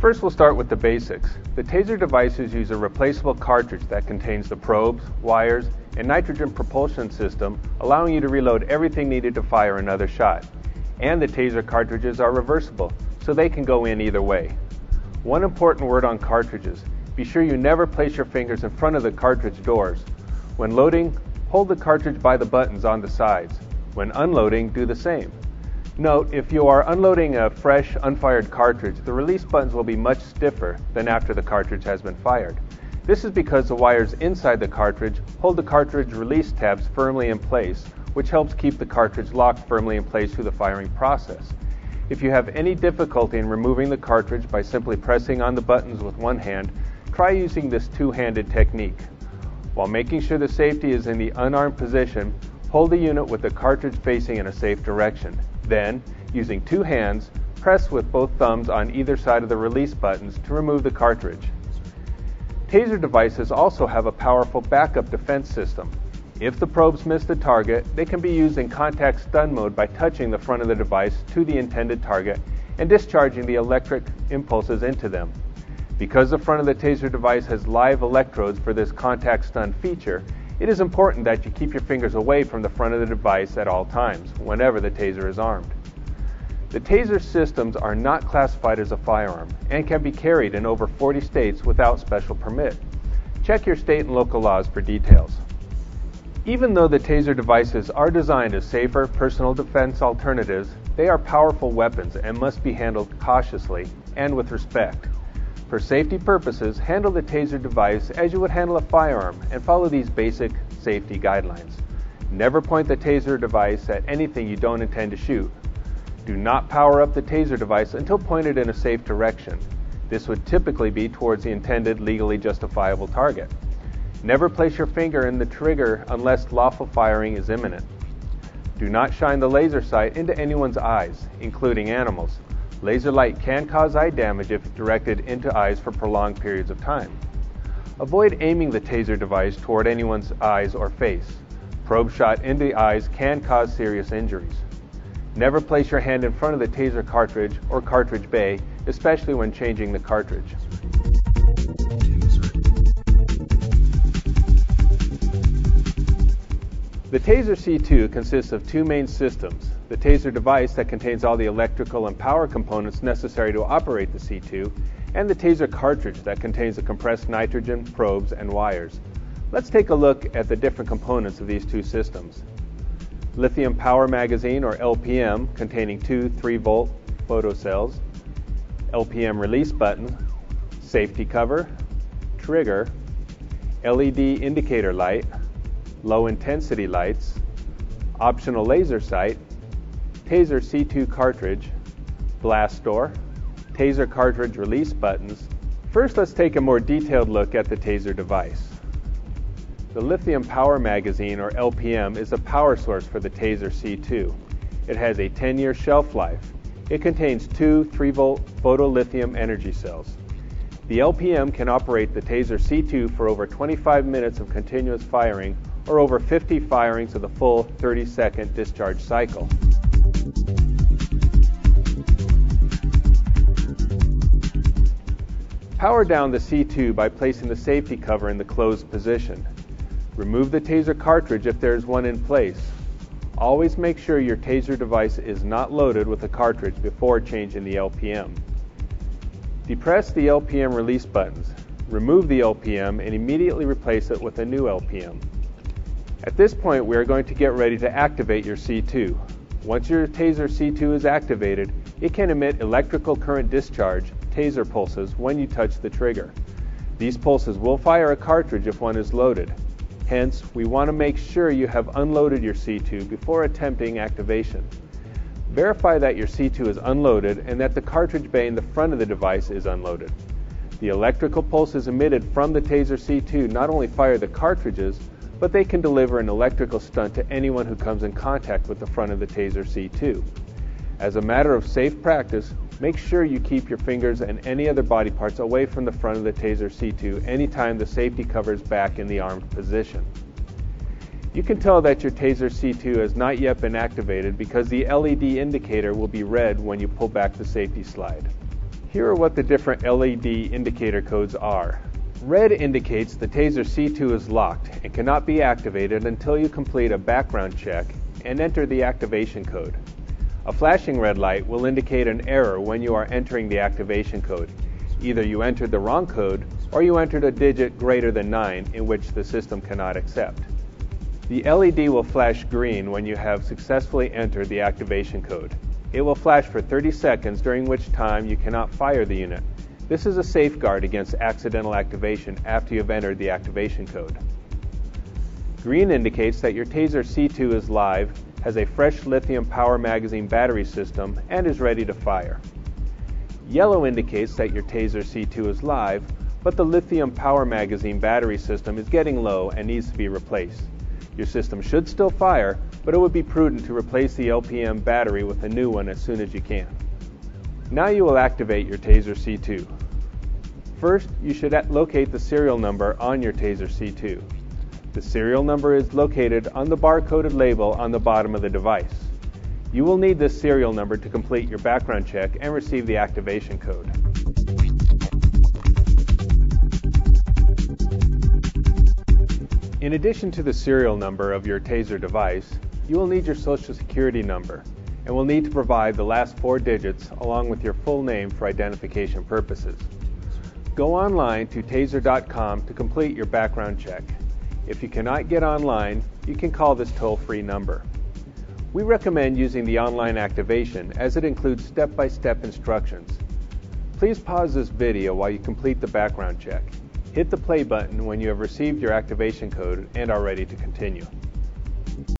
First, we'll start with the basics. The TASER devices use a replaceable cartridge that contains the probes, wires, and nitrogen propulsion system, allowing you to reload everything needed to fire another shot. And the TASER cartridges are reversible, so they can go in either way. One important word on cartridges: be sure you never place your fingers in front of the cartridge doors. When loading, hold the cartridge by the buttons on the sides. When unloading, do the same. Note, if you are unloading a fresh, unfired cartridge, the release buttons will be much stiffer than after the cartridge has been fired. This is because the wires inside the cartridge hold the cartridge release tabs firmly in place, which helps keep the cartridge locked firmly in place through the firing process. If you have any difficulty in removing the cartridge by simply pressing on the buttons with one hand, try using this two-handed technique. While making sure the safety is in the unarmed position, hold the unit with the cartridge facing in a safe direction. Then, using two hands, press with both thumbs on either side of the release buttons to remove the cartridge. TASER devices also have a powerful backup defense system. If the probes miss the target, they can be used in contact stun mode by touching the front of the device to the intended target and discharging the electric impulses into them. Because the front of the TASER device has live electrodes for this contact stun feature, it is important that you keep your fingers away from the front of the device at all times, whenever the TASER is armed. The TASER systems are not classified as a firearm and can be carried in over 40 states without special permit. Check your state and local laws for details. Even though the TASER devices are designed as safer personal defense alternatives, they are powerful weapons and must be handled cautiously and with respect. For safety purposes, handle the TASER device as you would handle a firearm and follow these basic safety guidelines. Never point the TASER device at anything you don't intend to shoot. Do not power up the TASER device until pointed in a safe direction. This would typically be towards the intended legally justifiable target. Never place your finger in the trigger unless lawful firing is imminent. Do not shine the laser sight into anyone's eyes, including animals. Laser light can cause eye damage if directed into eyes for prolonged periods of time. Avoid aiming the TASER device toward anyone's eyes or face. Probe shot into the eyes can cause serious injuries. Never place your hand in front of the TASER cartridge or cartridge bay, especially when changing the cartridge. The TASER C2 consists of two main systems: the TASER device that contains all the electrical and power components necessary to operate the C2, and the TASER cartridge that contains the compressed nitrogen, probes, and wires. Let's take a look at the different components of these two systems. Lithium power magazine, or LPM, containing two 3-volt photocells, LPM release button, safety cover, trigger, LED indicator light, low intensity lights, optional laser sight, TASER C2 cartridge, blast door, TASER cartridge release buttons. First, let's take a more detailed look at the TASER device. The lithium power magazine, or LPM, is a power source for the TASER C2. It has a 10-year shelf life. It contains two 3-volt photolithium energy cells. The LPM can operate the TASER C2 for over 25 minutes of continuous firing or over 50 firings of the full 30-second discharge cycle. Power down the C2 by placing the safety cover in the closed position. Remove the TASER cartridge if there is one in place. Always make sure your TASER device is not loaded with a cartridge before changing the LPM. Depress the LPM release buttons. Remove the LPM and immediately replace it with a new LPM. At this point, we are going to get ready to activate your C2. Once your TASER C2 is activated, it can emit electrical current discharge, TASER pulses, when you touch the trigger. These pulses will fire a cartridge if one is loaded. Hence, we want to make sure you have unloaded your C2 before attempting activation. Verify that your C2 is unloaded and that the cartridge bay in the front of the device is unloaded. The electrical pulses emitted from the TASER C2 not only fire the cartridges, but they can deliver an electrical stun to anyone who comes in contact with the front of the TASER C2. As a matter of safe practice, make sure you keep your fingers and any other body parts away from the front of the TASER C2 anytime the safety cover is back in the armed position. You can tell that your TASER C2 has not yet been activated because the LED indicator will be red when you pull back the safety slide. Here are what the different LED indicator codes are. Red indicates the TASER C2 is locked and cannot be activated until you complete a background check and enter the activation code. A flashing red light will indicate an error when you are entering the activation code. Either you entered the wrong code or you entered a digit greater than 9 in which the system cannot accept. The LED will flash green when you have successfully entered the activation code. It will flash for 30 seconds, during which time you cannot fire the unit. This is a safeguard against accidental activation after you have entered the activation code. Green indicates that your TASER C2 is live, has a fresh lithium power magazine battery system, and is ready to fire. Yellow indicates that your TASER C2 is live, but the lithium power magazine battery system is getting low and needs to be replaced. Your system should still fire, but it would be prudent to replace the LPM battery with a new one as soon as you can. Now you will activate your TASER C2. First, you should locate the serial number on your TASER C2. The serial number is located on the barcoded label on the bottom of the device. You will need this serial number to complete your background check and receive the activation code. In addition to the serial number of your TASER device, you will need your Social Security number and will need to provide the last 4 digits along with your full name for identification purposes. Go online to taser.com to complete your background check. If you cannot get online, you can call this toll-free number. We recommend using the online activation as it includes step-by-step instructions. Please pause this video while you complete the background check. Hit the play button when you have received your activation code and are ready to continue.